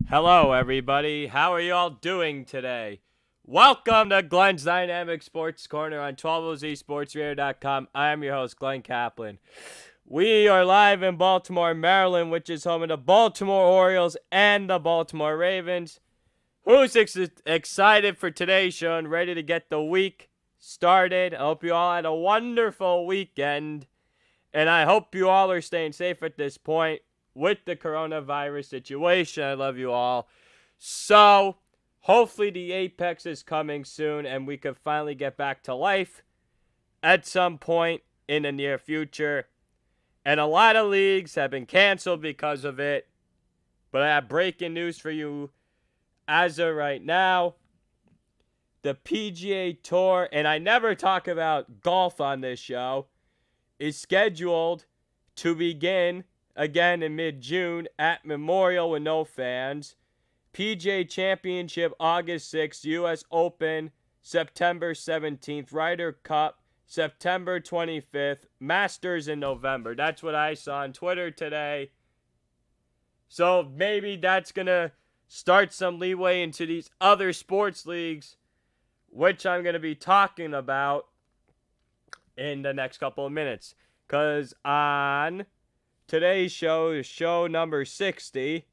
Hello, everybody. How are you all doing today? Welcome to Glenn's Dynamic Sports Corner on 12OZSportsRadio.com. I am your host, Glenn Kaplan. We are live in Baltimore, Maryland, which is home of the Baltimore Orioles and the Baltimore Ravens. Who's excited for today's show and ready to get the week started? I hope you all had a wonderful weekend, and I hope you all are staying safe at this point with the coronavirus situation. I love you all. So, hopefully the apex is coming soon and we can finally get back to life at some point in the near future. And a lot of leagues have been canceled because of it. But I have breaking news for you as of right now. The PGA Tour, and I never talk about golf on this show, is scheduled to begin again in mid-June at Memorial with no fans. PGA Championship August 6th, U.S. Open September 17th, Ryder Cup September 25th, Masters in November. That's what I saw on Twitter today. So maybe that's going to start some leeway into these other sports leagues, which I'm going to be talking about in the next couple of minutes. Because on today's show is show number 60.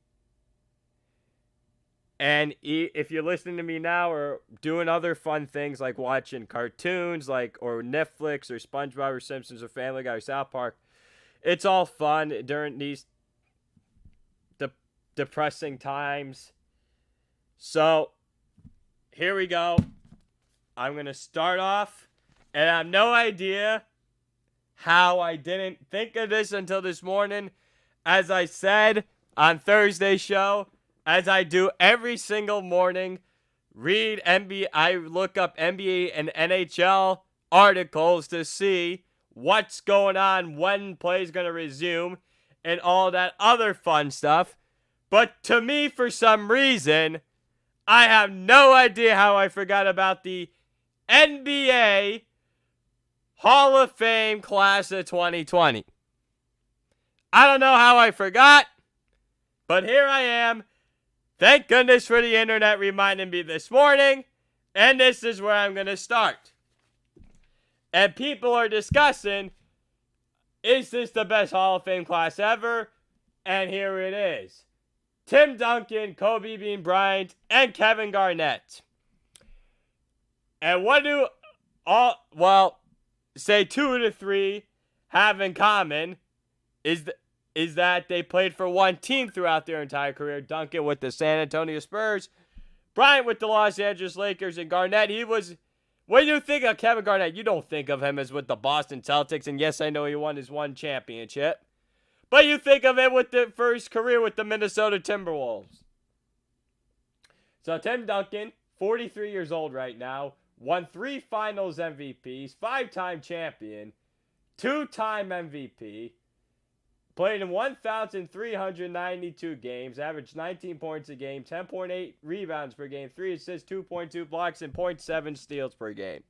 And if you're listening to me now or doing other fun things like watching cartoons or Netflix or SpongeBob or Simpsons or Family Guy or South Park, it's all fun during these depressing times. So, here we go. I'm going to start off, and I have no idea how I didn't think of this until this morning. As I said on Thursday's show, as I do every single morning, read NBA. I look up NBA and NHL articles to see what's going on, when play's going to resume, and all that other fun stuff. But to me, for some reason, I have no idea how I forgot about the NBA Hall of Fame class of 2020. I don't know how I forgot, but here I am. Thank goodness for the internet reminding me this morning, and this is where I'm going to start. And people are discussing, is this the best Hall of Fame class ever? And here it is. Tim Duncan, Kobe Bean Bryant, and Kevin Garnett. And what do say 2 of the 3 have in common is that they played for one team throughout their entire career. Duncan with the San Antonio Spurs, Bryant with the Los Angeles Lakers, and Garnett, when you think of Kevin Garnett, you don't think of him as with the Boston Celtics, and yes, I know he won his one championship, but you think of it with the first career with the Minnesota Timberwolves. So Tim Duncan, 43 years old right now, won 3 finals MVPs, 5-time champion, 2-time MVP, played in 1,392 games, averaged 19 points a game, 10.8 rebounds per game, 3 assists, 2.2 blocks, and 0.7 steals per game.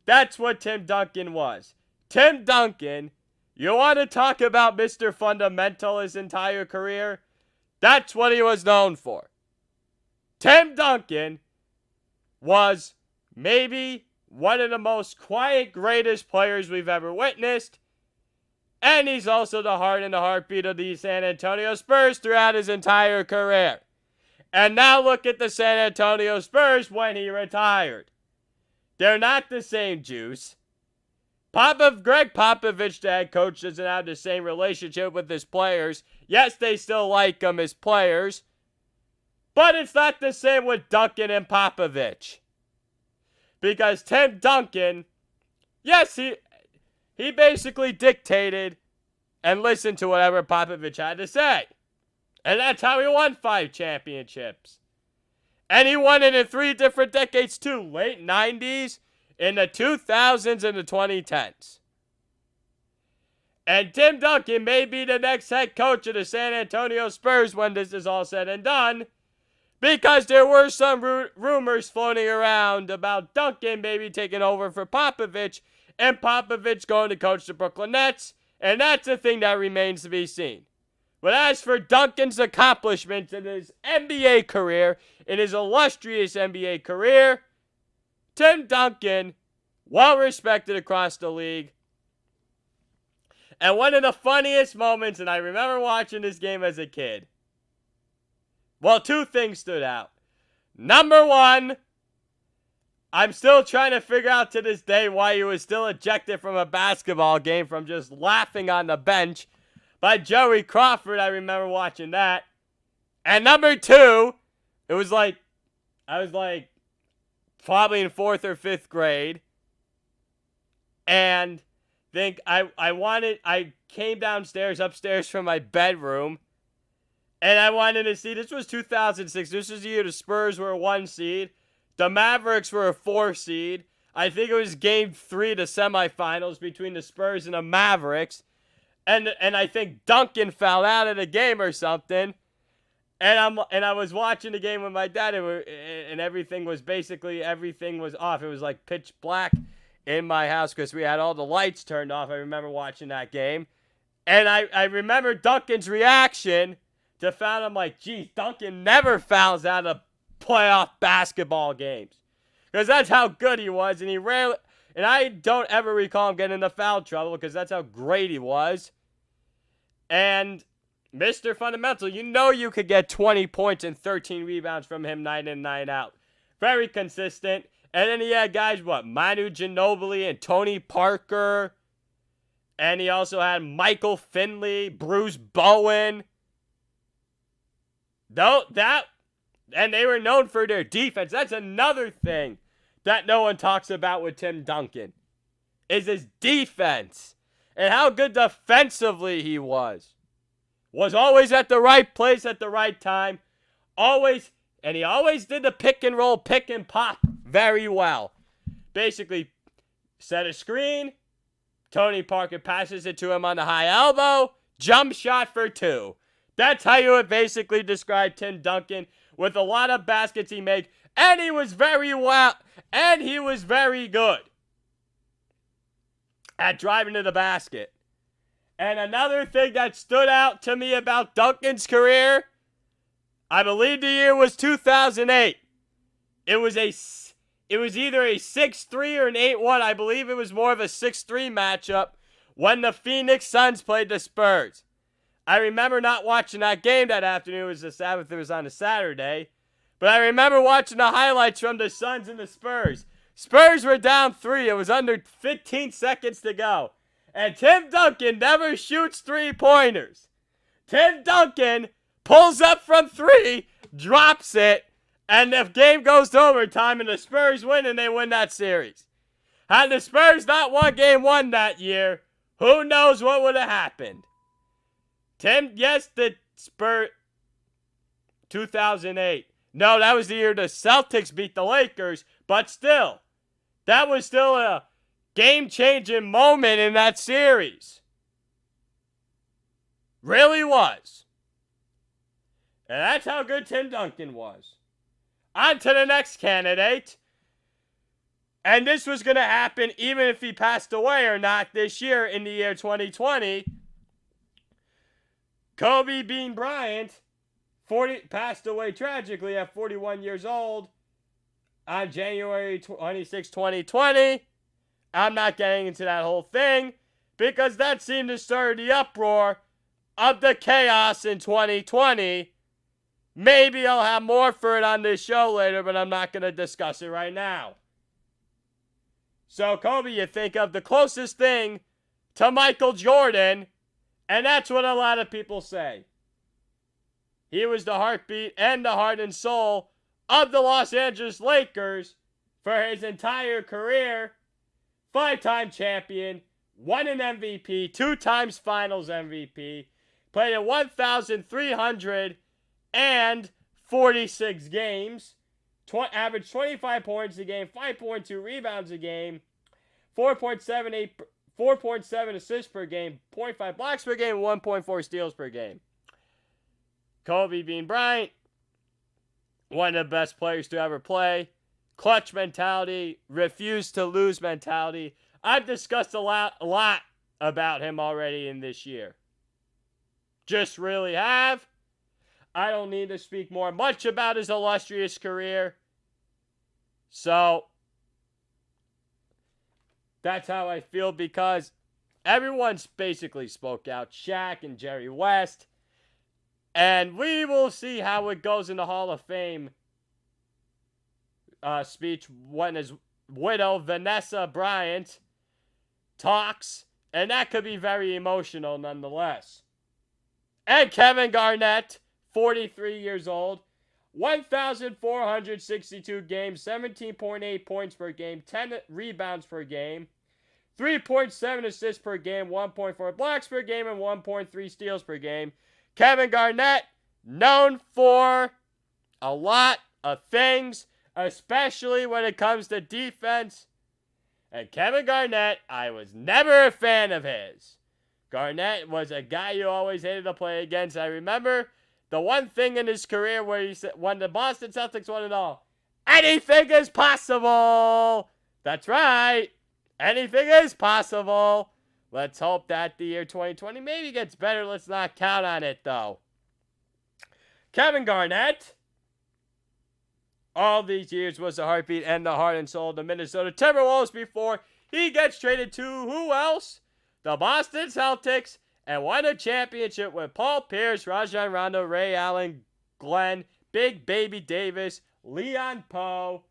That's what Tim Duncan was. Tim Duncan, you want to talk about Mr. Fundamental his entire career? That's what he was known for. Tim Duncan was maybe one of the most quiet, greatest players we've ever witnessed. And he's also the heart and the heartbeat of the San Antonio Spurs throughout his entire career. And now look at the San Antonio Spurs when he retired. They're not the same juice. Greg Popovich, the head coach, doesn't have the same relationship with his players. Yes, they still like him as players. But it's not the same with Duncan and Popovich. Because Tim Duncan, yes, he basically dictated and listened to whatever Popovich had to say. And that's how he won 5 championships. And he won it in 3 different decades too. Late 90s, in the 2000s, and the 2010s. And Tim Duncan may be the next head coach of the San Antonio Spurs when this is all said and done. Because there were some rumors floating around about Duncan maybe taking over for Popovich, and Popovich going to coach the Brooklyn Nets, and that's the thing that remains to be seen. But as for Duncan's accomplishments in his NBA career, in his illustrious NBA career, Tim Duncan, well respected across the league. And one of the funniest moments, and I remember watching this game as a kid. Well, two things stood out. Number one, I'm still trying to figure out to this day why he was still ejected from a basketball game from just laughing on the bench by Joey Crawford. I remember watching that. And number two, I was probably in 4th or 5th grade. And I came upstairs from my bedroom. And I wanted to see, this was 2006. This was the year the Spurs were a 1 seed. The Mavericks were a 4 seed. I think it was game 3 of the semifinals between the Spurs and the Mavericks. And I think Duncan fell out of the game or something. And I was watching the game with my dad, and everything was off. It was like pitch black in my house because we had all the lights turned off. I remember watching that game. And I remember Duncan's reaction to foul. I'm like, geez, Duncan never fouls out of playoff basketball games. Because that's how good he was, and I don't ever recall him getting into foul trouble because that's how great he was. And Mr. Fundamental, you could get 20 points and 13 rebounds from him night in, night out. Very consistent. And then he had guys, Manu Ginobili and Tony Parker. And he also had Michael Finley, Bruce Bowen. And they were known for their defense. That's another thing that no one talks about with Tim Duncan, is his defense and how good defensively he was. Was always at the right place at the right time. And he always did the pick and roll, pick and pop very well. Basically, set a screen. Tony Parker passes it to him on the high elbow. Jump shot for 2. That's how you would basically describe Tim Duncan, with a lot of baskets he made. And he was very good at driving to the basket. And another thing that stood out to me about Duncan's career, I believe the year was 2008. It was either a 6-3 or an 8-1. I believe it was more of a 6-3 matchup when the Phoenix Suns played the Spurs. I remember not watching that game that afternoon. It was the Sabbath. It was on a Saturday. But I remember watching the highlights from the Suns and the Spurs. Spurs were down 3. It was under 15 seconds to go. And Tim Duncan never shoots 3-pointers. Tim Duncan pulls up from 3, drops it, and the game goes to overtime, and the Spurs win, and they win that series. Had the Spurs not won game 1 that year, who knows what would have happened. The Spurs, 2008. No, that was the year the Celtics beat the Lakers, but still, that was still a game-changing moment in that series. Really was. And that's how good Tim Duncan was. On to the next candidate. And this was going to happen even if he passed away or not this year in the year 2020. Kobe Bean Bryant passed away tragically at 41 years old on January 26, 2020. I'm not getting into that whole thing because that seemed to stir the uproar of the chaos in 2020. Maybe I'll have more for it on this show later, but I'm not going to discuss it right now. So, Kobe, you think of the closest thing to Michael Jordan, and that's what a lot of people say. He was the heartbeat and the heart and soul of the Los Angeles Lakers for his entire career. 5-time champion, won an MVP, 2 times finals MVP, played in 1,346 games, averaged 25 points a game, 5.2 rebounds a game, 4.7 assists per game, 0.5 blocks per game, 1.4 steals per game. Kobe Bean Bryant, one of the best players to ever play. Clutch mentality, refuse to lose mentality. I've discussed a lot about him already in this year. just really have. I don't need to speak much about his illustrious career. So, that's how I feel, because everyone's basically spoke out. Shaq and Jerry West. And we will see how it goes in the Hall of Fame speech when his widow, Vanessa Bryant, talks. And that could be very emotional nonetheless. And Kevin Garnett, 43 years old, 1,462 games, 17.8 points per game, 10 rebounds per game, 3.7 assists per game, 1.4 blocks per game, and 1.3 steals per game. Kevin Garnett, known for a lot of things, especially when it comes to defense. And Kevin Garnett, I was never a fan of his. Garnett was a guy you always hated to play against. I remember the one thing in his career where he said, when the Boston Celtics won it all, anything is possible. That's right. Anything is possible. Let's hope that the year 2020 maybe gets better. Let's not count on it, though. Kevin Garnett, all these years, was the heartbeat and the heart and soul of the Minnesota Timberwolves before he gets traded to who else? The Boston Celtics, and won a championship with Paul Pierce, Rajon Rondo, Ray Allen, Glenn, Big Baby Davis, Leon Poe,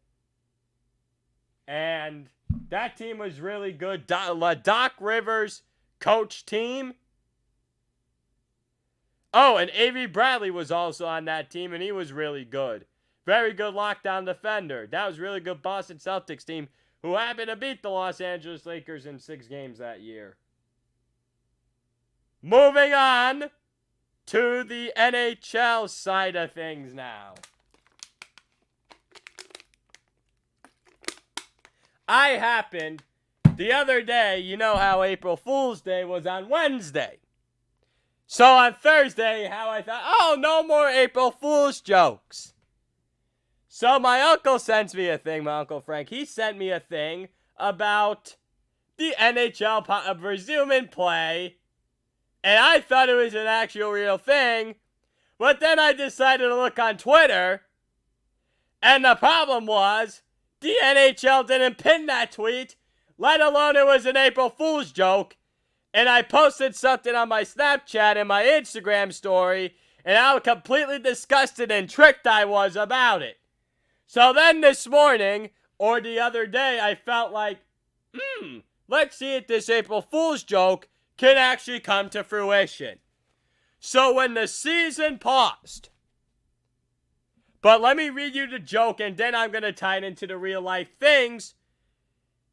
and that team was really good. Doc Rivers coach team. Oh, and Avery Bradley was also on that team, and he was really good. Very good lockdown defender. That was really good Boston Celtics team, who happened to beat the Los Angeles Lakers in 6 games that year. Moving on to the NHL side of things now. I happened the other day, you know how April Fool's Day was on Wednesday. So on Thursday, how I thought, oh, no more April Fool's jokes. So my uncle sends me a thing, my Uncle Frank. He sent me a thing about the NHL resuming play. And I thought it was an actual real thing. But then I decided to look on Twitter. And the problem was, the NHL didn't pin that tweet, let alone it was an April Fool's joke. And I posted something on my Snapchat and my Instagram story, and how completely disgusted and tricked I was about it. So then this morning, or the other day, I felt like, let's see if this April Fool's joke can actually come to fruition. So when the season paused, but let me read you the joke, and then I'm going to tie it into the real life things,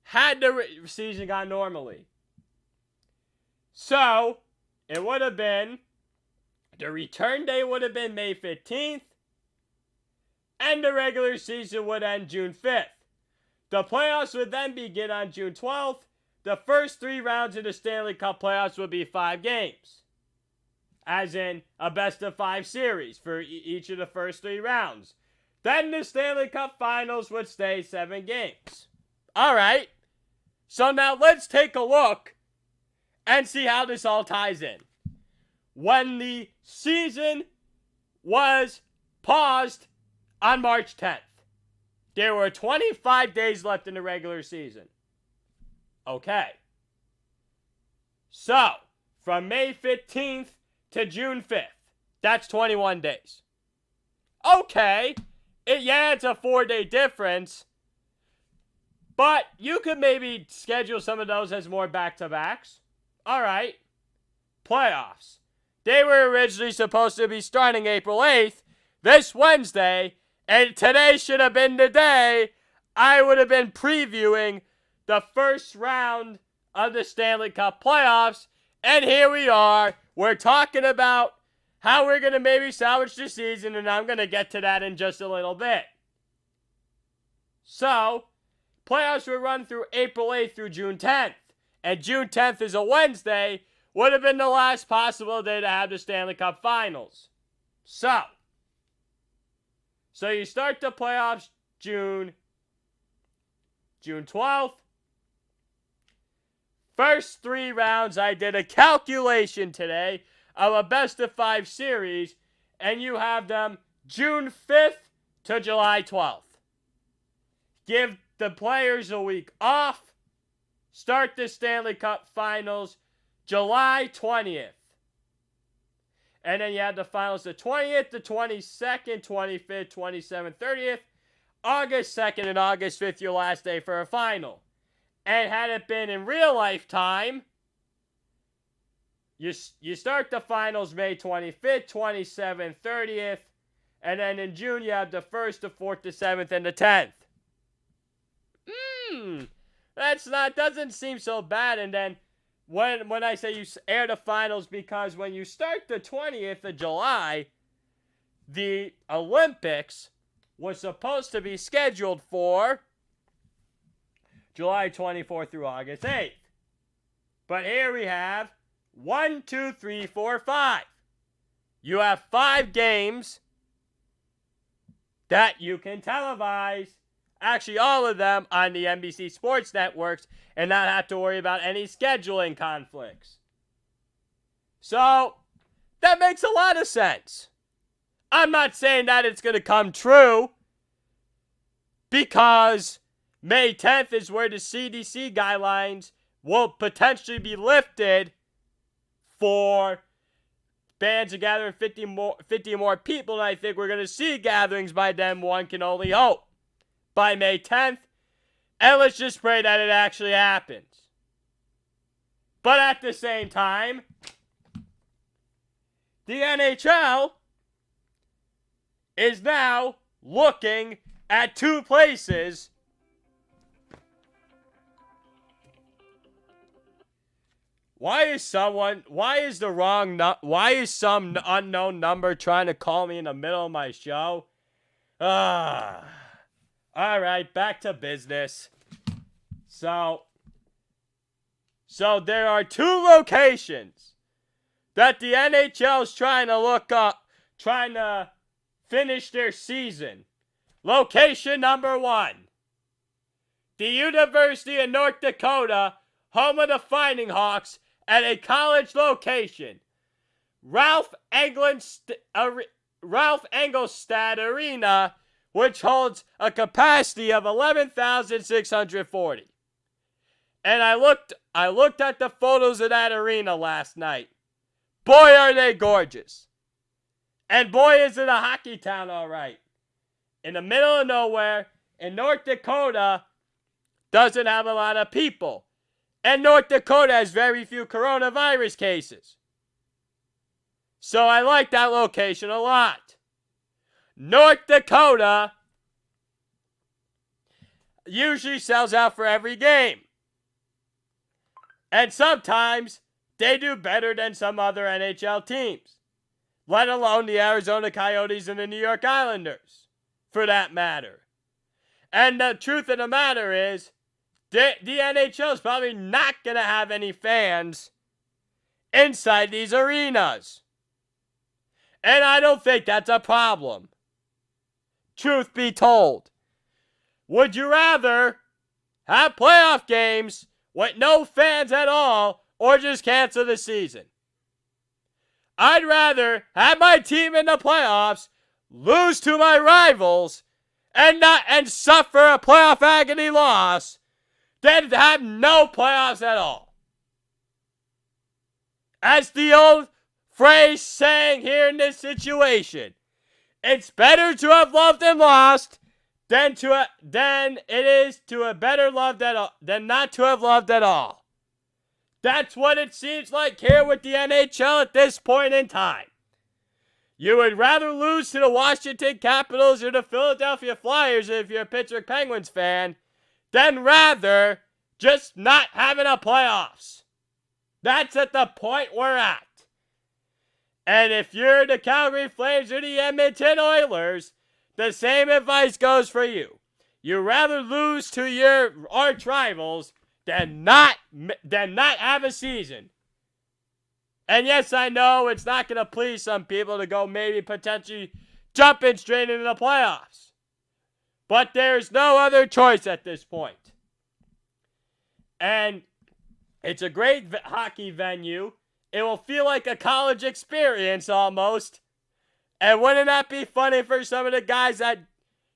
had the season gone normally. So, it would have been, the return day would have been May 15th, and the regular season would end June 5th. The playoffs would then begin on June 12th. The first 3 rounds of the Stanley Cup playoffs would be 5 games. As in a best-of-5 series for each of the first 3 rounds. Then the Stanley Cup Finals would stay 7 games. Alright, so now let's take a look and see how this all ties in. When the season was paused on March 10th, there were 25 days left in the regular season. Okay. So, from May 15th to June 5th, that's 21 days. Okay. It's a 4-day difference. But you could maybe schedule some of those as more back-to-backs. Alright. Playoffs. They were originally supposed to be starting April 8th, this Wednesday, and today should have been the day I would have been previewing the first round of the Stanley Cup playoffs. And here we are. We're talking about how we're going to maybe salvage the season, and I'm going to get to that in just a little bit. So, playoffs will run through April 8th through June 10th. And June 10th is a Wednesday. Would have been the last possible day to have the Stanley Cup Finals. So you start the playoffs June 12th. First 3 rounds, I did a calculation today. of a best-of-5 series, and you have them June 5th to July 12th. Give the players a week off. Start the Stanley Cup Finals July 20th. And then you have the finals the 20th, the 22nd, 25th, 27th, 30th. August 2nd and August 5th, your last day for a final. And had it been in real life time, you start the finals May 25th, 27th, 30th. And then in June, you have the 1st, the 4th, the 7th, and the 10th. Doesn't seem so bad. And then when I say you air the finals, because when you start the 20th of July, the Olympics was supposed to be scheduled for July 24th through August 8th. But here we have 1, 2, 3, 4, 5. You have 5 games that you can televise. Actually, all of them on the NBC Sports Networks and not have to worry about any scheduling conflicts. So, that makes a lot of sense. I'm not saying that it's going to come true, because May 10th is where the CDC guidelines will potentially be lifted for bands to gather 50 more people, and I think we're going to see gatherings by then, one can only hope, by May 10th, and let's just pray that it actually happens. But at the same time, the NHL is now looking at 2 places Why is some unknown number trying to call me in the middle of my show? All right, back to business. So there are 2 locations that the NHL is trying to look up, trying to finish their season. Location number 1, the University of North Dakota, home of the Fighting Hawks, at a college location, Ralph Engelstad Arena, which holds a capacity of 11,640. And I looked at the photos of that arena last night. Boy, are they gorgeous. And boy, is it a hockey town, all right. In the middle of nowhere, in North Dakota, doesn't have a lot of people. And North Dakota has very few coronavirus cases. So I like that location a lot. North Dakota usually sells out for every game. And sometimes they do better than some other NHL teams. Let alone the Arizona Coyotes and the New York Islanders, for that matter. And the truth of the matter is, the NHL is probably not going to have any fans inside these arenas. And I don't think that's a problem. Truth be told. Would you rather have playoff games with no fans at all, or just cancel the season? I'd rather have my team in the playoffs, lose to my rivals, and suffer a playoff agony loss, than have no playoffs at all. As the old phrase saying here in this situation, it's better to have loved and lost than it is to have better loved than not to have loved at all. That's what it seems like here with the NHL at this point in time. You would rather lose to the Washington Capitals or the Philadelphia Flyers if you're a Pittsburgh Penguins fan, than rather just not having a playoffs. That's at the point we're at. And if you're the Calgary Flames or the Edmonton Oilers, the same advice goes for you. You'd rather lose to your arch rivals than not have a season. And yes, I know it's not going to please some people to go maybe potentially jumping straight into the playoffs. But there's no other choice at this point. And it's a great hockey venue. It will feel like a college experience almost. And wouldn't that be funny for some of the guys that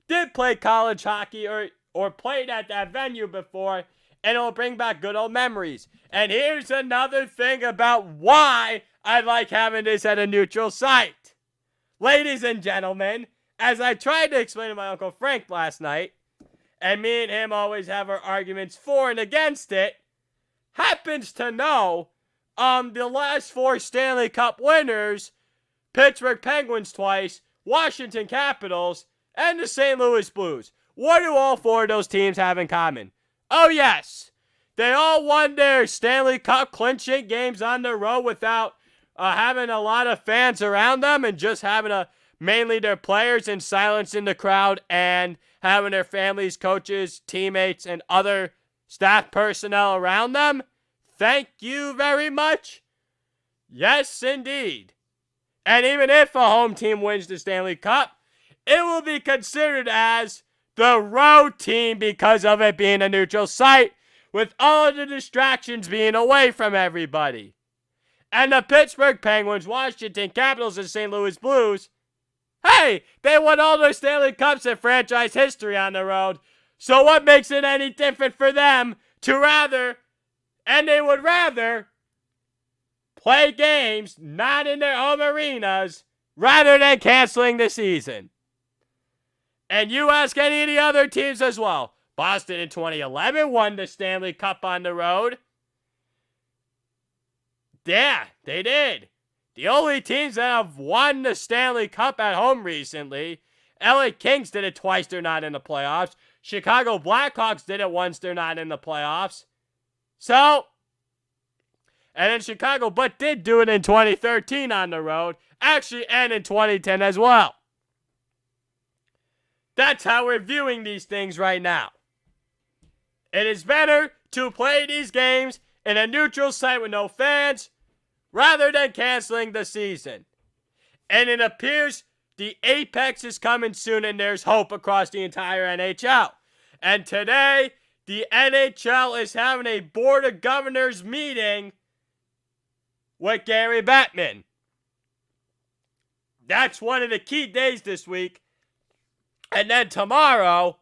did play college hockey or played at that venue before, and it'll bring back good old memories. And here's another thing about why I like having this at a neutral site. Ladies and gentlemen, as I tried to explain to my Uncle Frank last night, and me and him always have our arguments for and against it, happens to know the last 4 Stanley Cup winners, Pittsburgh Penguins twice, Washington Capitals, and the St. Louis Blues. What do all 4 of those teams have in common? Oh yes, they all won their Stanley Cup clinching games on the road without having a lot of fans around them and just having mainly their players in silence in the crowd and having their families, coaches, teammates, and other staff personnel around them. Thank you very much. Yes, indeed. And even if a home team wins the Stanley Cup, it will be considered as the road team because of it being a neutral site, with all of the distractions being away from everybody. And the Pittsburgh Penguins, Washington Capitals, and St. Louis Blues, hey, they won all their Stanley Cups in franchise history on the road. So what makes it any different for them to rather, and they would rather, play games not in their home arenas rather than canceling the season? And you ask any of the other teams as well. Boston in 2011 won the Stanley Cup on the road. Yeah, they did. The only teams that have won the Stanley Cup at home recently, LA Kings did it twice, they're not in the playoffs. Chicago Blackhawks did it once, they're not in the playoffs. So, and then Chicago, but did do it in 2013 on the road, actually, and in 2010 as well. That's how we're viewing these things right now. It is better to play these games in a neutral site with no fans rather than canceling the season. And it appears the apex is coming soon and there's hope across the entire NHL. And today, the NHL is having a Board of Governors meeting with Gary Bettman. That's one of the key days this week. And then tomorrow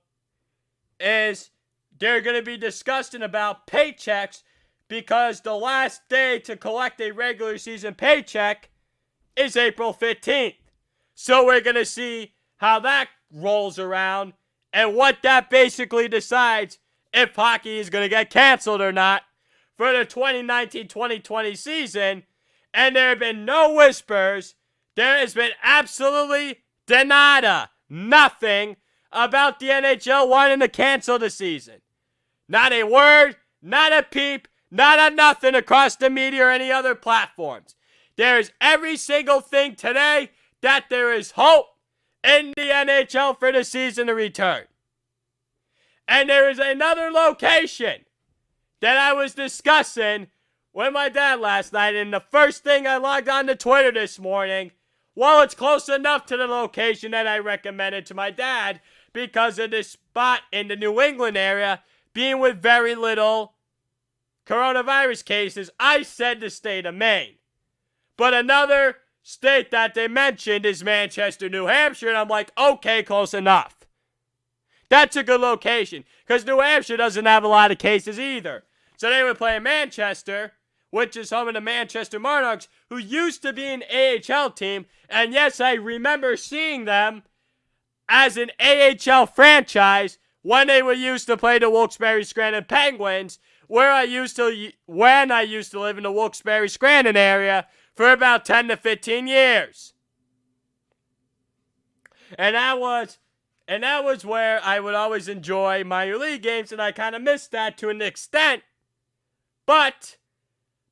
is they're going to be discussing about paychecks because the last day to collect a regular season paycheck is April 15th. So we're going to see how that rolls around and what that basically decides if hockey is going to get canceled or not for the 2019-2020 season. And there have been no whispers. There has been absolutely nada. Nothing about the NHL wanting to cancel the season. Not a word, not a peep, not a nothing across the media or any other platforms. There is every single thing today that there is hope in the NHL for the season to return. And there is another location that I was discussing with my dad last night, and the first thing I logged on to Twitter this morning, well, it's close enough to the location that I recommended to my dad because of this spot in the New England area being with very little coronavirus cases. I said the state of Maine. But another state that they mentioned is Manchester, New Hampshire, and I'm like, okay, close enough. That's a good location because New Hampshire doesn't have a lot of cases either. So they would play in Manchester, which is home of the Manchester Monarchs, who used to be an AHL team. And yes, I remember seeing them as an AHL franchise when they were used to play the Wilkes-Barre Scranton Penguins, when I used to live in the Wilkes-Barre Scranton area for about 10 to 15 years. And that was where I would always enjoy minor league games, and I kind of missed that to an extent. But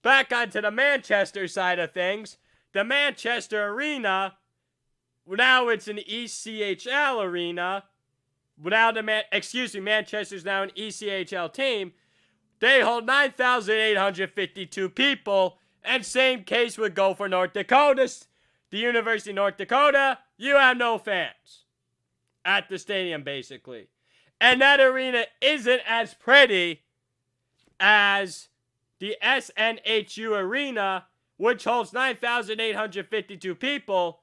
back onto the Manchester side of things, the Manchester Arena, now it's an ECHL arena. Now Manchester's now an ECHL team. They hold 9,852 people, and same case would go for North Dakota. The University of North Dakota, you have no fans at the stadium, basically. And that arena isn't as pretty as the SNHU Arena, which holds 9,852 people,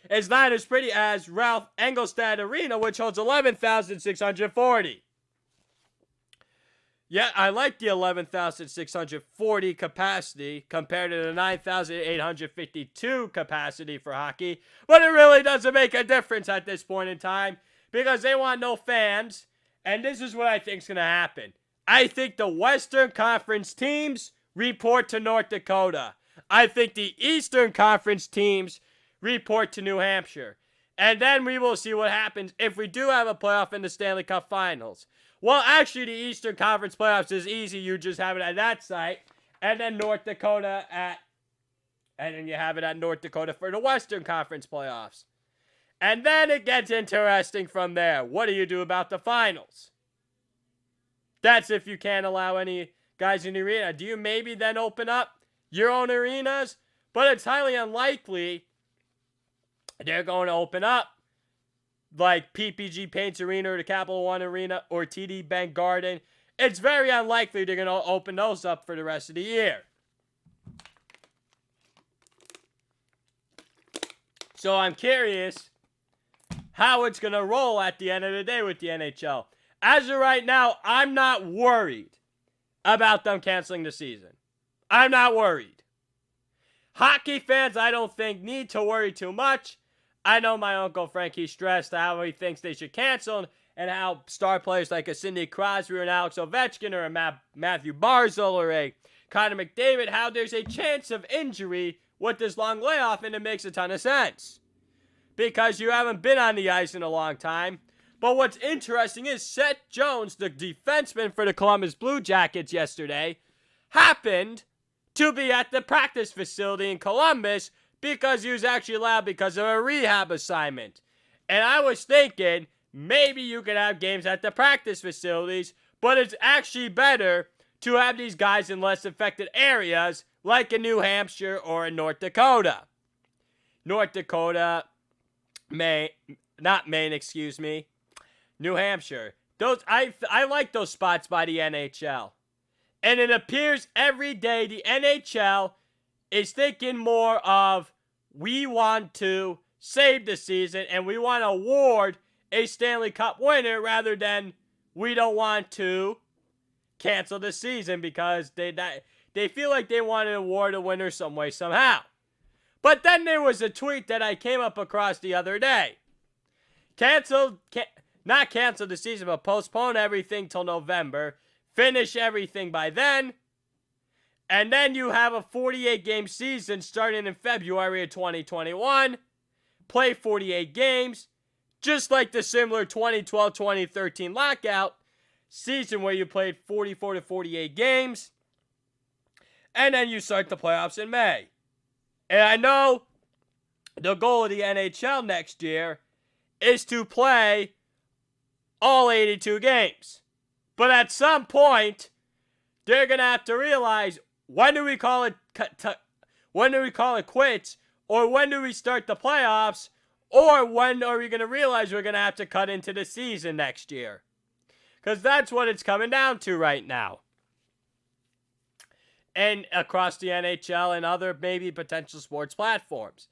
is not as pretty as Ralph Engelstad Arena, which holds 11,640. Yeah, I like the 11,640 capacity compared to the 9,852 capacity for hockey, but it really doesn't make a difference at this point in time because they want no fans, and this is what I think is going to happen. I think the Western Conference teams report to North Dakota. I think the Eastern Conference teams report to New Hampshire. And then we will see what happens if we do have a playoff in the Stanley Cup Finals. Well, actually, the Eastern Conference playoffs is easy. You just have it at that site. And then North Dakota and then you have it at North Dakota for the Western Conference playoffs. And then it gets interesting from there. What do you do about the finals? That's if you can't allow any guys in the arena. Do you maybe then open up your own arenas? But it's highly unlikely they're going to open up like PPG Paints Arena or the Capital One Arena or TD Bank Garden. It's very unlikely they're going to open those up for the rest of the year. So I'm curious how it's going to roll at the end of the day with the NHL. As of right now, I'm not worried about them canceling the season. I'm not worried. Hockey fans, I don't think, need to worry too much. I know my Uncle Frankie stressed how he thinks they should cancel and how star players like a Sidney Crosby or an Alex Ovechkin or a Matthew Barzal or a Connor McDavid, how there's a chance of injury with this long layoff, and it makes a ton of sense. Because you haven't been on the ice in a long time. But what's interesting is Seth Jones, the defenseman for the Columbus Blue Jackets yesterday, happened to be at the practice facility in Columbus because he was actually allowed because of a rehab assignment. And I was thinking, maybe you could have games at the practice facilities, but it's actually better to have these guys in less affected areas, like in New Hampshire or in North Dakota. New Hampshire. I like those spots by the NHL. And it appears every day the NHL is thinking more of, we want to save the season and we want to award a Stanley Cup winner rather than we don't want to cancel the season because they feel like they want to award a winner some way, somehow. But then there was a tweet that I came up across the other day. Not cancel the season, but postpone everything till November. Finish everything by then. And then you have a 48-game season starting in February of 2021. Play 48 games. Just like the similar 2012-2013 lockout season where you played 44 to 48 games. And then you start the playoffs in May. And I know the goal of the NHL next year is to play all 82 games. But at some point, they're going to have to realize, when do we call it quits? Or when do we start the playoffs? Or when are we going to realize we're going to have to cut into the season next year? Because that's what it's coming down to right now. And across the NHL and other maybe potential sports platforms.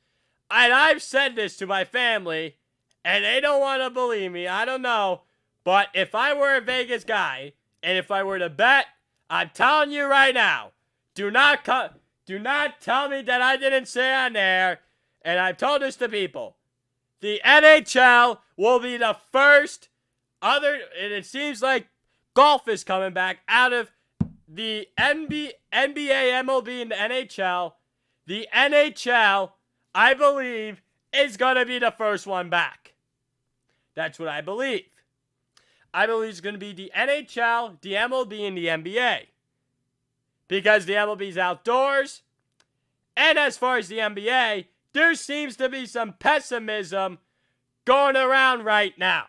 And I've said this to my family, and they don't want to believe me. I don't know. But if I were a Vegas guy, and if I were to bet, I'm telling you right now, do not tell me that I didn't say on there, and I've told this to people. The NHL will be the first and it seems like golf is coming back out of the NBA, MLB, and the NHL. The NHL, I believe, is going to be the first one back. That's what I believe. I believe it's going to be the NHL, the MLB, and the NBA. Because the MLB is outdoors. And as far as the NBA, there seems to be some pessimism going around right now.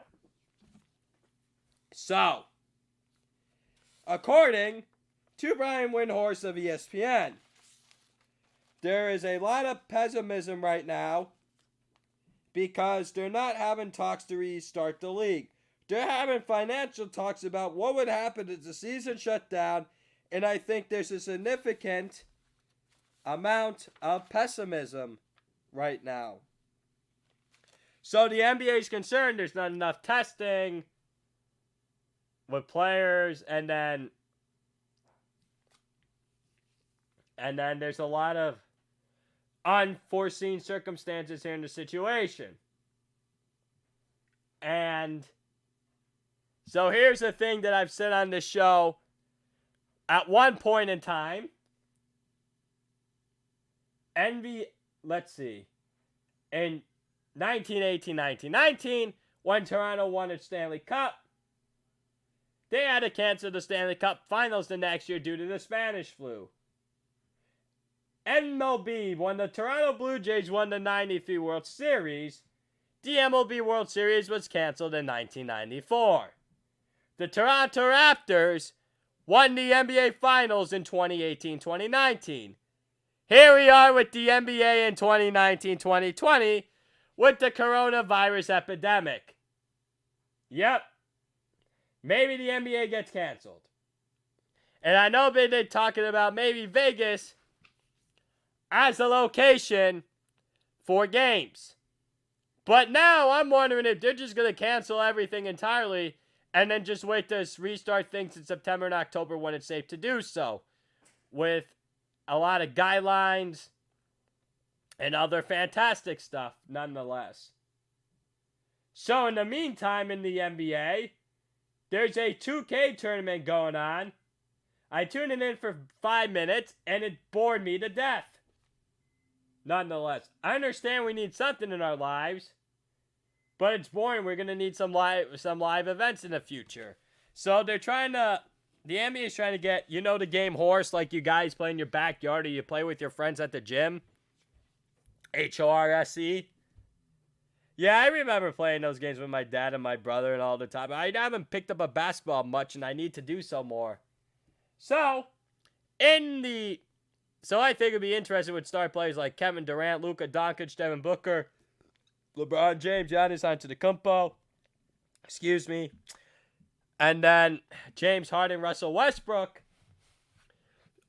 So, according to Brian Windhorst of ESPN, there is a lot of pessimism right now because they're not having talks to restart the league. They're having financial talks about what would happen if the season shut down, and I think there's a significant amount of pessimism right now. So the NBA is concerned there's not enough testing with players, and then there's a lot of unforeseen circumstances here in the situation. And so here's the thing that I've said on this show. At one point in time, let's see, in 1918-1919, when Toronto won its Stanley Cup, they had to cancel the Stanley Cup Finals the next year due to the Spanish flu. MLB, when the Toronto Blue Jays won the 93 World Series, the MLB World Series was canceled in 1994. The Toronto Raptors won the NBA Finals in 2018-2019. Here we are with the NBA in 2019-2020 with the coronavirus epidemic. Yep. Maybe the NBA gets canceled. And I know they're talking about maybe Vegas as a location for games. But now I'm wondering if they're just going to cancel everything entirely and then just wait to restart things in September and October when it's safe to do so. With a lot of guidelines and other fantastic stuff nonetheless. So in the meantime in the NBA, there's a 2K tournament going on. I tuned it in for 5 minutes and it bored me to death. Nonetheless, I understand we need something in our lives, but it's boring. We're going to need some live events in the future. So the NBA is trying to get, the game Horse, like you guys play in your backyard or you play with your friends at the gym. HORSE. Yeah, I remember playing those games with my dad and my brother and all the time. I haven't picked up a basketball much and I need to do so more. So I think it'd be interesting with star players like Kevin Durant, Luka Doncic, Devin Booker, LeBron James, Giannis Antetokounmpo, and then James Harden, Russell Westbrook.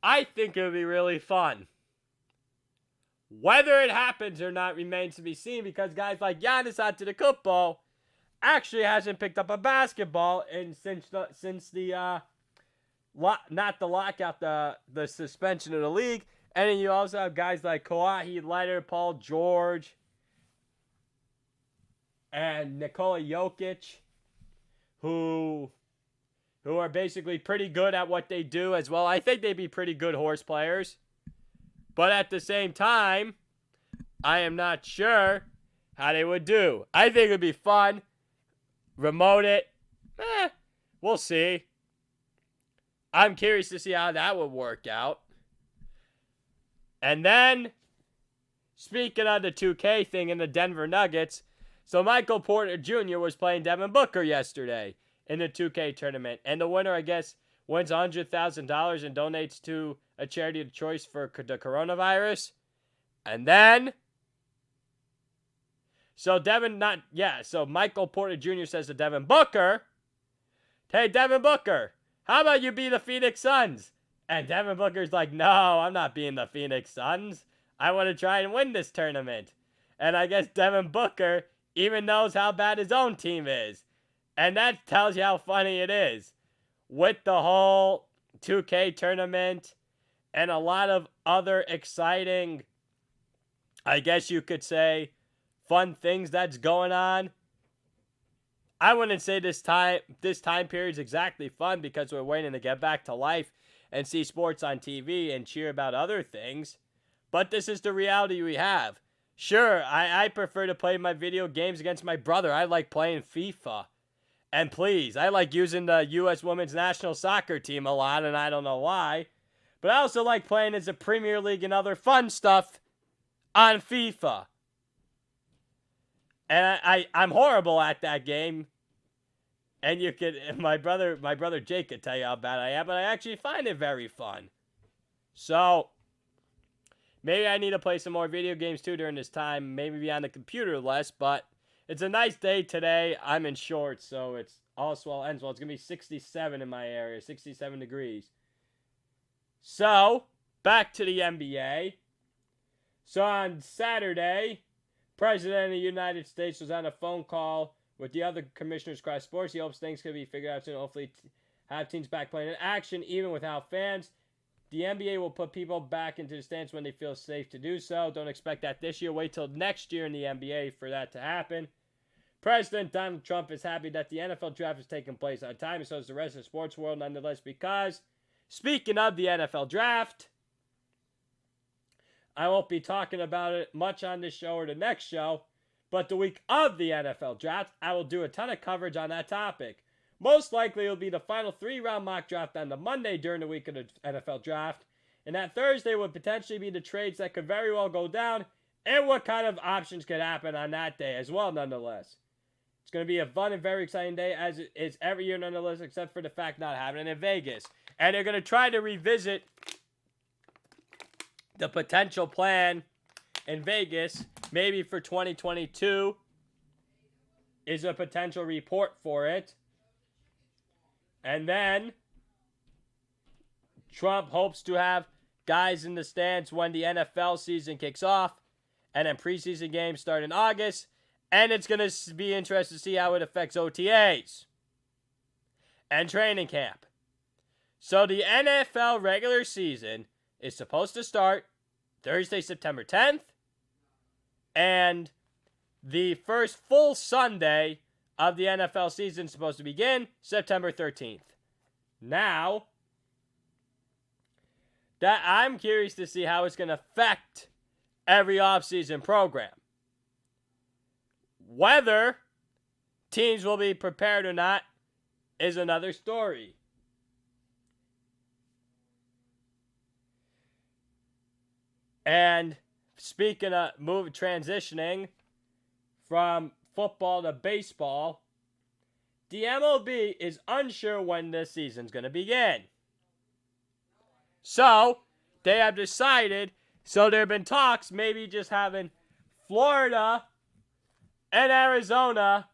I think it would be really fun. Whether it happens or not remains to be seen because guys like Giannis Antetokounmpo actually hasn't picked up a basketball since the not the lockout, the suspension of the league. And then you also have guys like Kawhi Leonard, Paul George, and Nikola Jokic, who are basically pretty good at what they do as well. I think they'd be pretty good horse players. But at the same time, I am not sure how they would do. I think it would be fun. Remote it. We'll see. I'm curious to see how that would work out. And then, speaking of the 2K thing in the Denver Nuggets, so Michael Porter Jr. was playing Devin Booker yesterday in the 2K tournament. And the winner, I guess, wins $100,000 and donates to a charity of choice for the coronavirus. And then, so Michael Porter Jr. says to Devin Booker, "Hey, Devin Booker, how about you be the Phoenix Suns?" And Devin Booker's like, "No, I'm not being the Phoenix Suns. I want to try and win this tournament." And I guess Devin Booker even knows how bad his own team is. And that tells you how funny it is. With the whole 2K tournament and a lot of other exciting, I guess you could say, fun things that's going on. I wouldn't say this time period is exactly fun because we're waiting to get back to life and see sports on TV and cheer about other things. But this is the reality we have. Sure, I prefer to play my video games against my brother. I like playing FIFA. And please, I like using the U.S. Women's National Soccer Team a lot, and I don't know why. But I also like playing as a Premier League and other fun stuff on FIFA. And I'm horrible at that game. And my brother Jake could tell you how bad I am, but I actually find it very fun. So, maybe I need to play some more video games too during this time. Maybe be on the computer less, but it's a nice day today. I'm in shorts, so it's all swell ends well. It's going to be 67 in my area, 67 degrees. So, back to the NBA. So on Saturday, President of the United States was on a phone call with the other commissioners across sports. He hopes things can be figured out soon. Hopefully have teams back playing in action, even without fans. The NBA will put people back into the stands when they feel safe to do so. Don't expect that this year. Wait till next year in the NBA for that to happen. President Donald Trump is happy that the NFL draft is taking place on time, and so is the rest of the sports world nonetheless, because, speaking of the NFL draft, I won't be talking about it much on this show or the next show, but the week of the NFL draft, I will do a ton of coverage on that topic. Most likely, it'll be the final 3-round mock draft on the Monday during the week of the NFL draft, and that Thursday would potentially be the trades that could very well go down, and what kind of options could happen on that day as well, nonetheless. It's going to be a fun and very exciting day, as it is every year, nonetheless, except for the fact not having it in Vegas. And they're going to try to revisit the potential plan in Vegas, maybe for 2022, is a potential report for it. And then Trump hopes to have guys in the stands when the NFL season kicks off, and then preseason games start in August. And it's going to be interesting to see how it affects OTAs and training camp. So the NFL regular season is supposed to start Thursday, September 10th. And the first full Sunday of the NFL season is supposed to begin September 13th. Now, that I'm curious to see how it's going to affect every offseason program. Whether teams will be prepared or not is another story. And speaking of transitioning from football to baseball, the MLB is unsure when this season's going to begin. So, they have decided, so there have been talks, maybe just having Florida and Arizona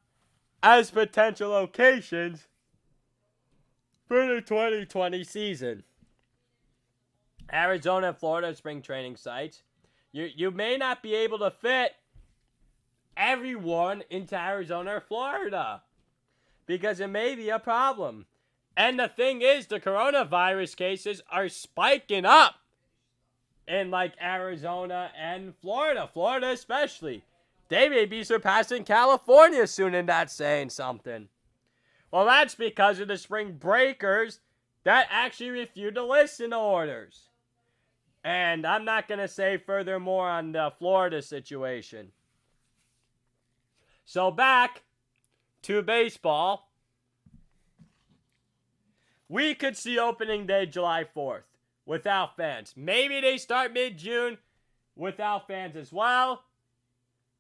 as potential locations for the 2020 season. Arizona and Florida spring training sites. You may not be able to fit everyone into Arizona or Florida, because it may be a problem. And the thing is, the coronavirus cases are spiking up in like Arizona and Florida. Florida especially. They may be surpassing California soon, and that's saying something. Well, that's because of the spring breakers that actually refused to listen to orders. And I'm not going to say furthermore on the Florida situation. So back to baseball. We could see opening day July 4th without fans. Maybe they start mid-June without fans as well.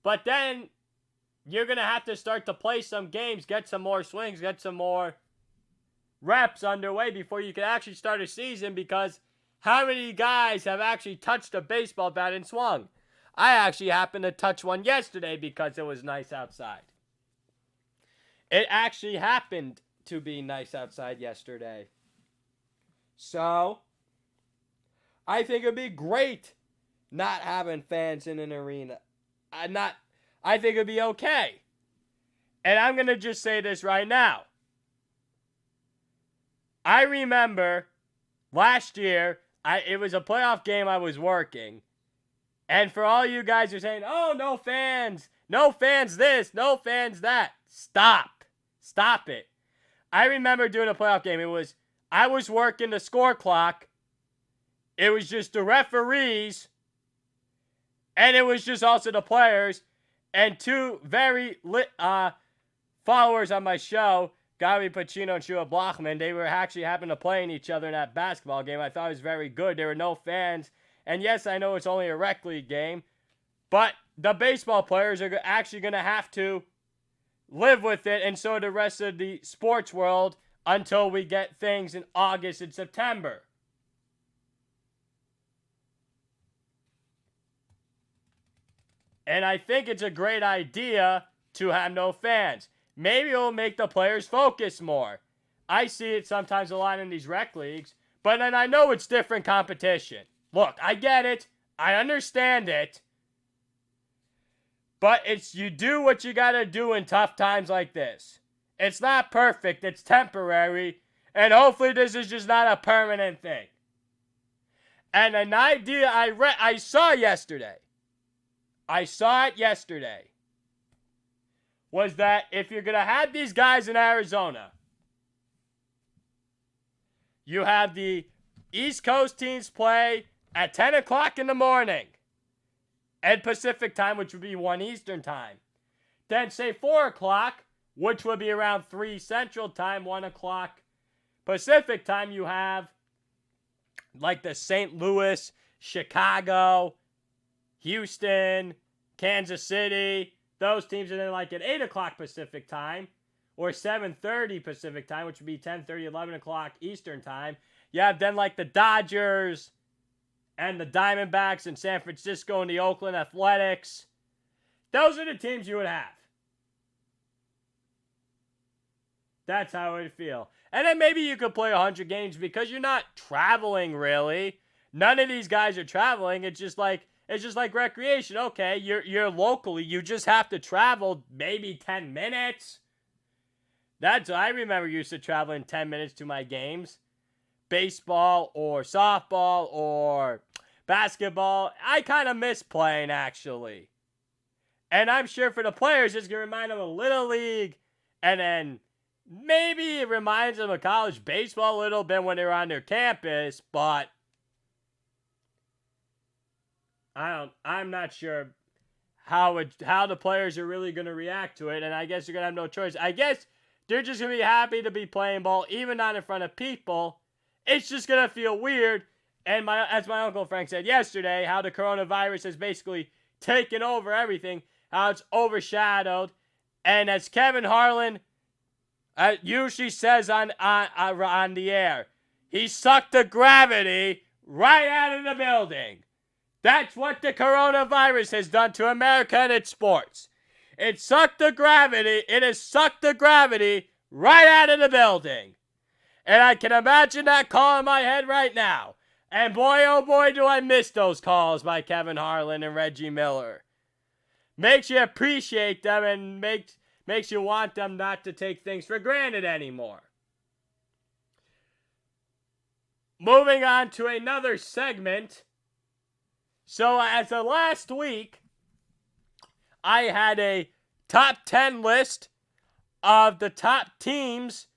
But then you're going to have to start to play some games, get some more swings, get some more reps underway before you can actually start a season, because how many guys have actually touched a baseball bat and swung? I actually happened to touch one yesterday because it was nice outside. It actually happened to be nice outside yesterday. So, I think it would be great not having fans in an arena. I think it'd be okay. And I'm going to just say this right now. I remember last year, it was a playoff game I was working. And for all you guys who are saying, oh, no fans this, no fans that. Stop it. I remember doing a playoff game. I was working the score clock. It was just the referees. And it was just also the players and two very lit followers on my show, Gabi Pacino and Shua Blochman. They were actually happened to playing each other in that basketball game. I thought it was very good. There were no fans. And yes, I know it's only a rec league game, but the baseball players are actually going to have to live with it, and so the rest of the sports world, until we get things in August and September. And I think it's a great idea to have no fans. Maybe it'll make the players focus more. I see it sometimes a lot in these rec leagues, but then I know it's different competition. Look, I get it. I understand it. But you do what you gotta do in tough times like this. It's not perfect, it's temporary, and hopefully this is just not a permanent thing. And an idea I saw yesterday, was that if you're gonna have these guys in Arizona, you have the East Coast teams play at 10 o'clock in the morning and Pacific time, which would be 1 Eastern time. Then say 4 o'clock, which would be around 3 Central time, 1 o'clock Pacific time. You have like the St. Louis, Chicago, Houston, Kansas City. Those teams are then like at 8 o'clock Pacific time or 7:30 Pacific time, which would be 10:30, 11 o'clock Eastern time. You have then like the Dodgers and the Diamondbacks in San Francisco and the Oakland Athletics. Those are the teams you would have. That's how it would feel. And then maybe you could play 100 games because you're not traveling really. None of these guys are traveling. It's just like recreation. Okay, you're locally. You just have to travel maybe 10 minutes. I remember used to traveling 10 minutes to my games. Baseball or softball or basketball. I kind of miss playing, actually. And I'm sure for the players, it's going to remind them of Little League. And then maybe it reminds them of college baseball a little bit when they're on their campus. But I'm not sure how the players are really going to react to it. And I guess you're going to have no choice. I guess they're just going to be happy to be playing ball, even not in front of people. It's just going to feel weird. And as my Uncle Frank said yesterday, how the coronavirus has basically taken over everything, how it's overshadowed. And as Kevin Harlan usually says on the air, he sucked the gravity right out of the building. That's what the coronavirus has done to America and its sports. It has sucked the gravity right out of the building. And I can imagine that call in my head right now. And boy, oh boy, do I miss those calls by Kevin Harlan and Reggie Miller. Makes you appreciate them and makes you want them not to take things for granted anymore. Moving on to another segment. So as of last week, I had a top 10 list of the top teams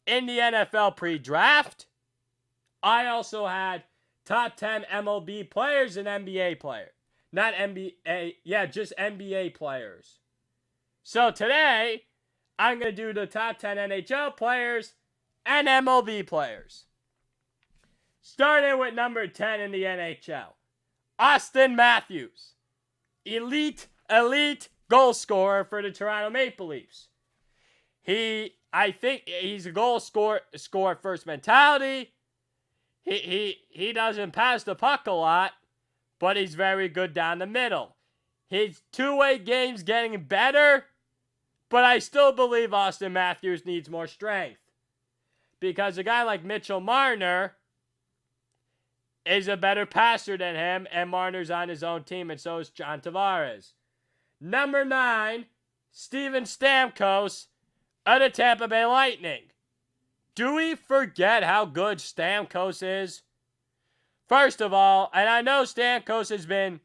in the NFL pre-draft. I also had top 10 MLB players and NBA players. Not NBA, just NBA players. So today, I'm going to do the top 10 NHL players and MLB players. Starting with number 10 in the NHL. Austin Matthews. Elite goal scorer for the Toronto Maple Leafs. I think he's a goal score first mentality. He doesn't pass the puck a lot, but he's very good down the middle. His two-way game's getting better, but I still believe Austin Matthews needs more strength. Because a guy like Mitchell Marner is a better passer than him, and Marner's on his own team, and so is John Tavares. Number 9, Steven Stamkos of the Tampa Bay Lightning. Do we forget how good Stamkos is? First of all, and I know Stamkos has been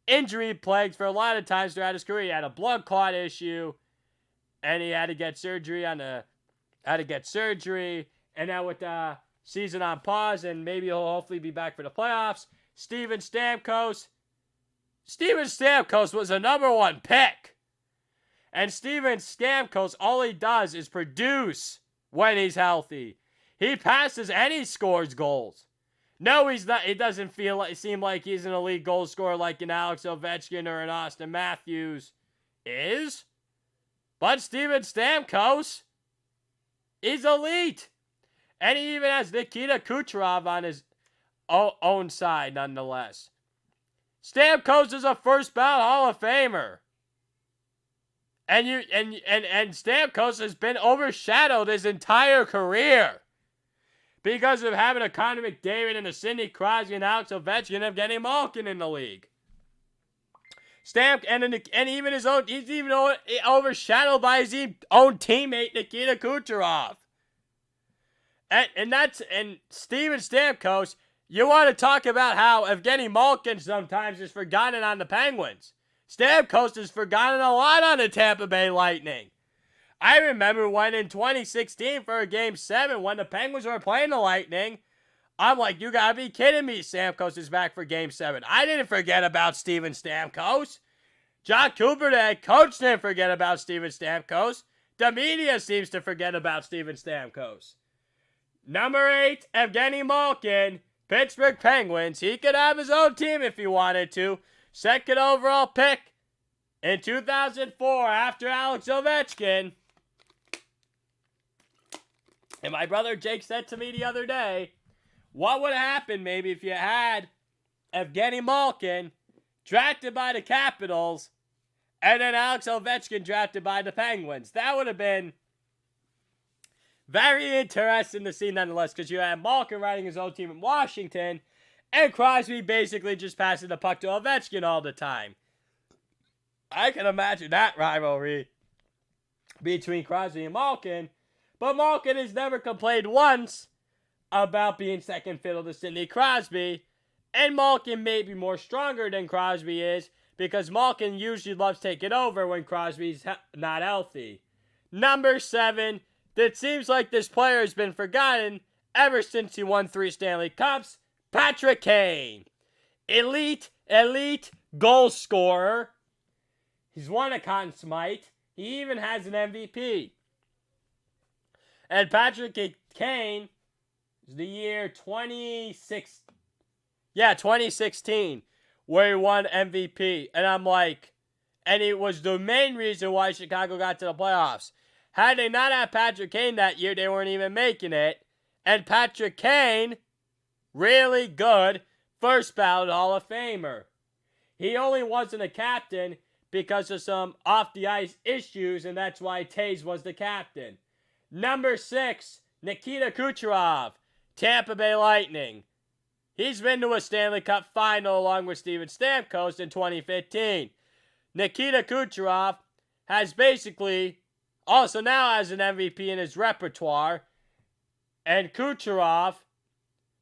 injury plagued for a lot of times throughout his career. He had a blood clot issue, and he had to get surgery and now with the season on pause, and maybe he'll hopefully be back for the playoffs. Steven Stamkos was a number 1 pick. And Steven Stamkos, all he does is produce when he's healthy. He passes and he scores goals. No, he's not. It doesn't seem like he's an elite goal scorer like an Alex Ovechkin or an Austin Matthews is. But Steven Stamkos is elite. And he even has Nikita Kucherov on his own side, nonetheless. Stamkos is a first-ballot Hall of Famer. And Stamkos has been overshadowed his entire career. because of having a Connor McDavid and a Sidney Crosby and Alex Ovechkin of Evgeny Malkin in the league. And even his own, he's even overshadowed by his own teammate Nikita Kucherov. And Steven Stamkos, you want to talk about how Evgeny Malkin sometimes is forgotten on the Penguins. Stamkos is forgotten a lot on the Tampa Bay Lightning. I remember when in 2016 for a Game 7, when the Penguins were playing the Lightning, I'm like, you gotta be kidding me, Stamkos is back for Game 7. I didn't forget about Steven Stamkos. John Cooper, the head coach, didn't forget about Steven Stamkos. The media seems to forget about Steven Stamkos. Number 8, Evgeny Malkin, Pittsburgh Penguins. He could have his own team if he wanted to. Second overall pick in 2004 after Alex Ovechkin. And my brother Jake said to me the other day, what would have happened maybe if you had Evgeny Malkin drafted by the Capitals and then Alex Ovechkin drafted by the Penguins? That would have been very interesting to see nonetheless, because you had Malkin riding his own team in Washington and Crosby basically just passing the puck to Ovechkin all the time. I can imagine that rivalry between Crosby and Malkin, but Malkin has never complained once about being second fiddle to Sidney Crosby, and Malkin may be more stronger than Crosby is because Malkin usually loves taking over when Crosby's not healthy. Number 7, it seems like this player has been forgotten ever since he won 3 Stanley Cups, Patrick Kane. Elite goal scorer. He's won a Conn Smythe. He even has an MVP. And Patrick Kane, the year 2016, where he won MVP. And I'm like, and it was the main reason why Chicago got to the playoffs. Had they not had Patrick Kane that year, they weren't even making it. And Patrick Kane, really good, first ballot Hall of Famer. He only wasn't a captain because of some off-the-ice issues, and that's why Taves was the captain. Number 6, Nikita Kucherov, Tampa Bay Lightning. He's been to a Stanley Cup final along with Steven Stamkos in 2015. Nikita Kucherov has basically also now has an MVP in his repertoire. And Kucherov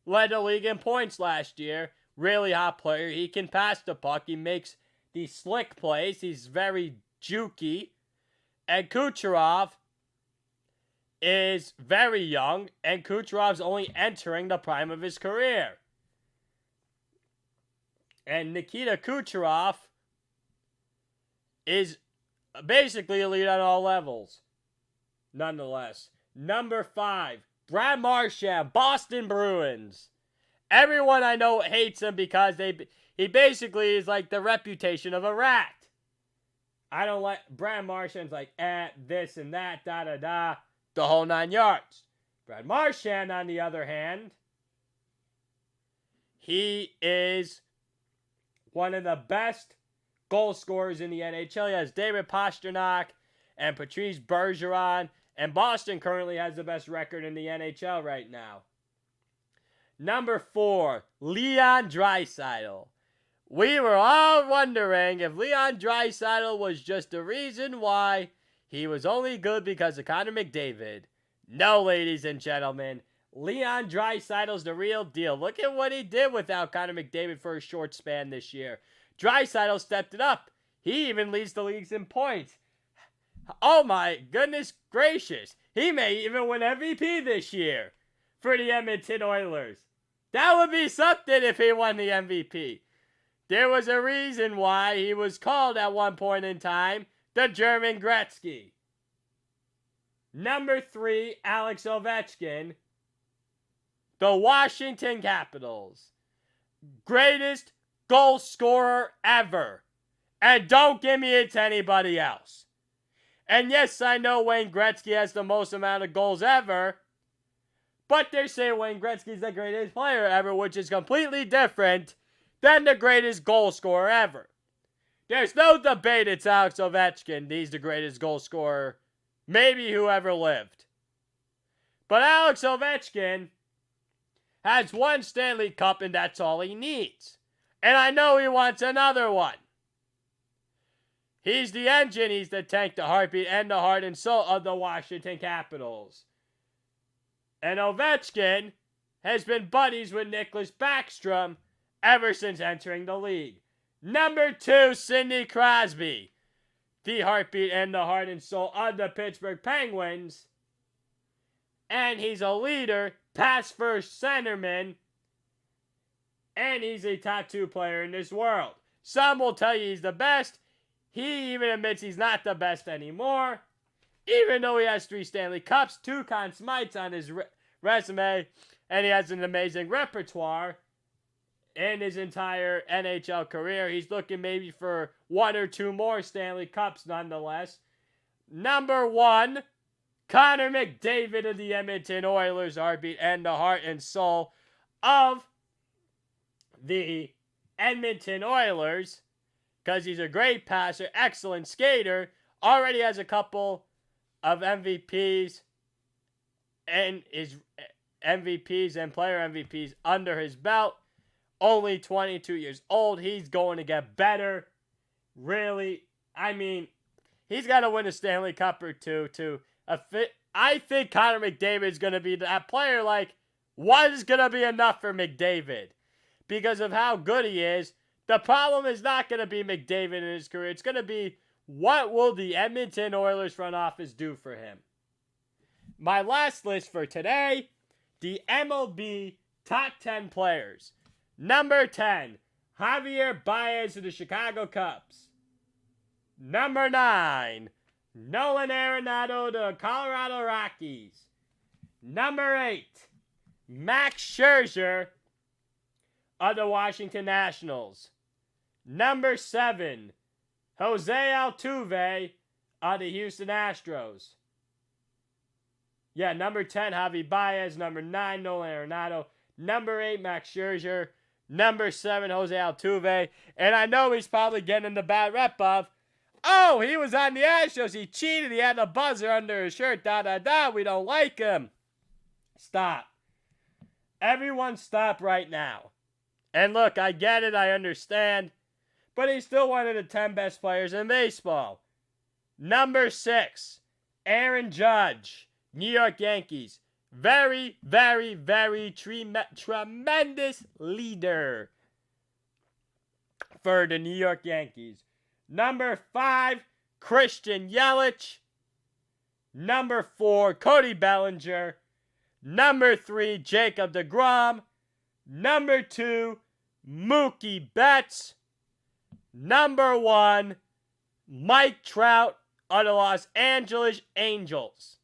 led the league in points last year. Really hot player. He can pass the puck. He makes these slick plays. He's very jukey. And Kucherov is very young. And Kucherov's only entering the prime of his career. And Nikita Kucherov is basically elite on all levels. Nonetheless. Number 5, Brad Marchand, Boston Bruins. Everyone I know hates him because he basically is like the reputation of a rat. I don't like, Brad Marchand's like, this and that, da-da-da, the whole 9 yards. Brad Marchand, on the other hand, he is one of the best goal scorers in the NHL. He has David Pastrnak and Patrice Bergeron, and Boston currently has the best record in the NHL right now. Number 4, Leon Draisaitl. We were all wondering if Leon Draisaitl was just the reason why he was only good because of Connor McDavid. No, ladies and gentlemen. Leon Draisaitl's the real deal. Look at what he did without Connor McDavid for a short span this year. Draisaitl stepped it up. He even leads the leagues in points. Oh my goodness gracious. He may even win MVP this year for the Edmonton Oilers. That would be something if he won the MVP. There was a reason why he was called at one point in time the German Gretzky. Number 3, Alex Ovechkin, the Washington Capitals. Greatest goal scorer ever. And don't give me it's anybody else. And yes, I know Wayne Gretzky has the most amount of goals ever. But they say Wayne Gretzky's the greatest player ever, which is completely different than the greatest goal scorer ever. There's no debate it's Alex Ovechkin. He's the greatest goal scorer maybe who ever lived. But Alex Ovechkin has one Stanley Cup, and that's all he needs. And I know he wants another one. He's the engine, he's the tank, the heartbeat, and the heart and soul of the Washington Capitals. And Ovechkin has been buddies with Nicklas Backstrom ever since entering the league. Number 2, Sidney Crosby, the heartbeat and the heart and soul of the Pittsburgh Penguins. And he's a leader, pass first centerman, and he's a top 2 player in this world. Some will tell you he's the best. He even admits he's not the best anymore, even though he has 3 Stanley Cups, 2 Conn Smythes on his resume, and he has an amazing repertoire in his entire NHL career. He's looking maybe for 1 or 2 more Stanley Cups nonetheless. Number 1, Connor McDavid of the Edmonton Oilers, heartbeat and the heart and soul of the Edmonton Oilers, because he's a great passer, excellent skater, already has a couple of MVPs and his MVPs and player MVPs under his belt. Only 22 years old. He's going to get better. Really, I mean, he's got to win a Stanley Cup or two to I think Connor McDavid is going to be that player. Like, what is going to be enough for McDavid? Because of how good he is. The problem is not going to be McDavid in his career. It's going to be, what will the Edmonton Oilers front office do for him? My last list for today, the MLB top 10 players. Number 10, Javier Baez of the Chicago Cubs. Number 9, Nolan Arenado of the Colorado Rockies. Number 8, Max Scherzer of the Washington Nationals. Number 7, Jose Altuve of the Houston Astros. Yeah, number 10, Javi Baez. Number 9, Nolan Arenado. Number 8, Max Scherzer. Number 7, Jose Altuve. And I know he's probably getting the bad rep of, oh, he was on the Astros. He cheated. He had a buzzer under his shirt. Da-da-da. We don't like him. Stop. Everyone stop right now. And look, I get it. I understand. But he's still one of the 10 best players in baseball. Number 6, Aaron Judge, New York Yankees. Very, very, very tremendous leader for the New York Yankees. Number 5, Christian Yelich. Number 4, Cody Bellinger. Number 3, Jacob deGrom. Number 2, Mookie Betts. Number 1, Mike Trout of the Los Angeles Angels.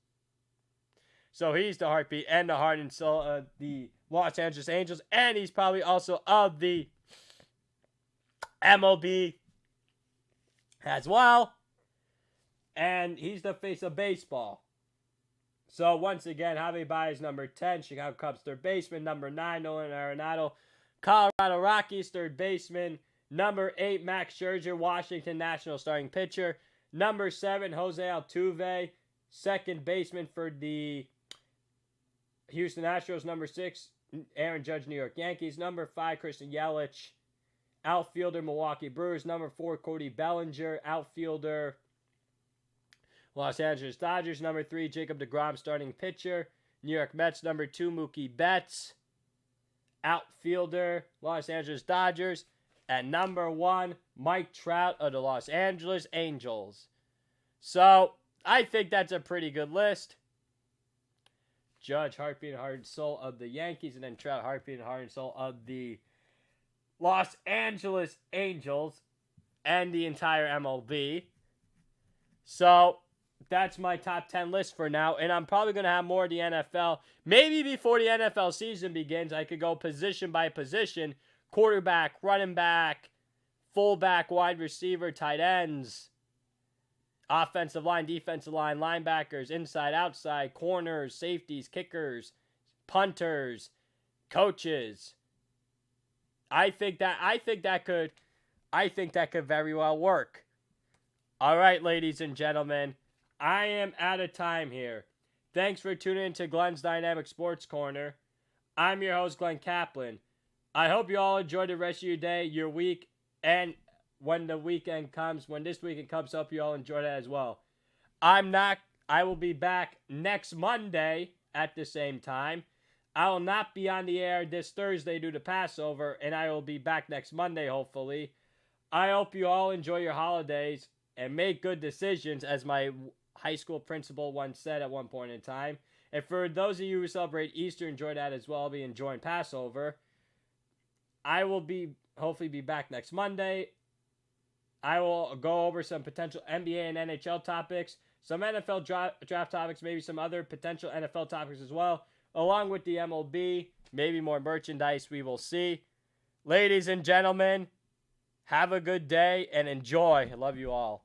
So he's the heartbeat and the heart and soul of the Los Angeles Angels. And he's probably also of the MLB as well. And he's the face of baseball. So once again, Javi Baez, number 10, Chicago Cubs third baseman. Number 9, Nolan Arenado, Colorado Rockies third baseman. Number 8, Max Scherzer, Washington Nationals starting pitcher. Number 7, Jose Altuve, second baseman for the Houston Astros. Number 6, Aaron Judge, New York Yankees. Number 5, Christian Yelich, outfielder, Milwaukee Brewers. Number 4, Cody Bellinger, outfielder, Los Angeles Dodgers. Number 3, Jacob deGrom, starting pitcher, New York Mets. Number 2, Mookie Betts, outfielder, Los Angeles Dodgers. And number 1, Mike Trout of the Los Angeles Angels. So, I think that's a pretty good list. Judge, heartbeat and heart and soul of the Yankees. And then Trout, heartbeat and heart and soul of the Los Angeles Angels. And the entire MLB. So, that's my top 10 list for now. And I'm probably going to have more of the NFL. Maybe before the NFL season begins, I could go position by position. Quarterback, running back, fullback, wide receiver, tight ends, offensive line, defensive line, linebackers, inside, outside, corners, safeties, kickers, punters, coaches. I think that could very well work. All right, ladies and gentlemen, I am out of time here. Thanks for tuning in to Glenn's Dynamic Sports Corner. I'm your host, Glenn Kaplan. I hope you all enjoy the rest of your day, your week, and when the weekend comes, when this weekend comes up, you all enjoy that as well. I will be back next Monday at the same time. I will not be on the air this Thursday due to Passover, and I will be back next Monday, hopefully. I hope you all enjoy your holidays and make good decisions, as my high school principal once said at one point in time. And for those of you who celebrate Easter, enjoy that as well. I'll be enjoying Passover. I will hopefully be back next Monday. I will go over some potential NBA and NHL topics, some NFL draft topics, maybe some other potential NFL topics as well, along with the MLB, maybe more merchandise. We will see. Ladies and gentlemen, have a good day and enjoy. I love you all.